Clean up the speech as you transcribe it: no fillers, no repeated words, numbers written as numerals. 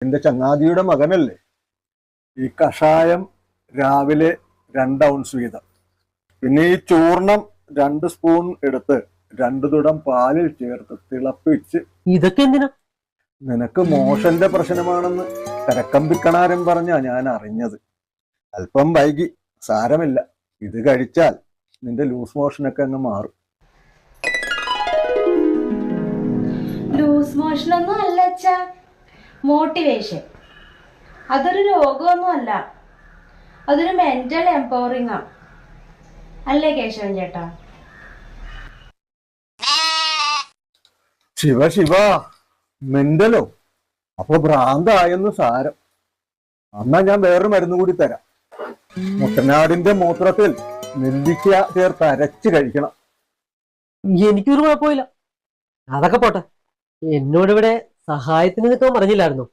എന്റെ ചങ്ങാതിയുടെ മകനല്ലേ. ഈ കഷായം രാവിലെ 2 ഔൺസ് വീതം, പിന്നെ ഈ ചൂർണം 2 സ്പൂൺ എടുത്ത് 2 തുടം പാലിൽ ചേർത്ത് തിളപ്പിച്ച്. ഇതൊക്കെ എന്തിനാ? നിനക്ക് മോഷന്റെ പ്രശ്നമാണെന്ന് കരക്കമ്പിക്കണാരൻ പറഞ്ഞാ ഞാൻ അറിഞ്ഞത്. അല്പം വൈകി, സാരമില്ല. ഇത് കഴിച്ചാൽ നിന്റെ ലൂസ് മോഷനൊക്കെ അങ്ങ് മാറും. ലൂസ് മോഷനൊന്നും അല്ല അച്ഛാ, മോട്ടിവേഷൻ. അതൊരു രോഗമൊന്നും അല്ല, അതൊരു മെന്റൽ എംപവറിംഗ് അല്ലേ കേശവൻ ചേട്ടാ? ശിവ ശിവ, മെന്റലോ? അപ്പൊ ഭ്രാന്തായെന്ന് സാരം. എന്നാ ഞാൻ വേറൊരു മരുന്ന് കൂടി തരാം. മുട്ടനാടിന്റെ മൂത്രത്തിൽ നെല്ലിക്ക ചേർത്ത് അരച്ച് കഴിക്കണം. എനിക്കൊരു കുഴപ്പമില്ല. അതൊക്കെ പോട്ടെ, എന്നോട് ഇവിടെ സഹായത്തിന് നിൽക്കാൻ പറഞ്ഞില്ലായിരുന്നു.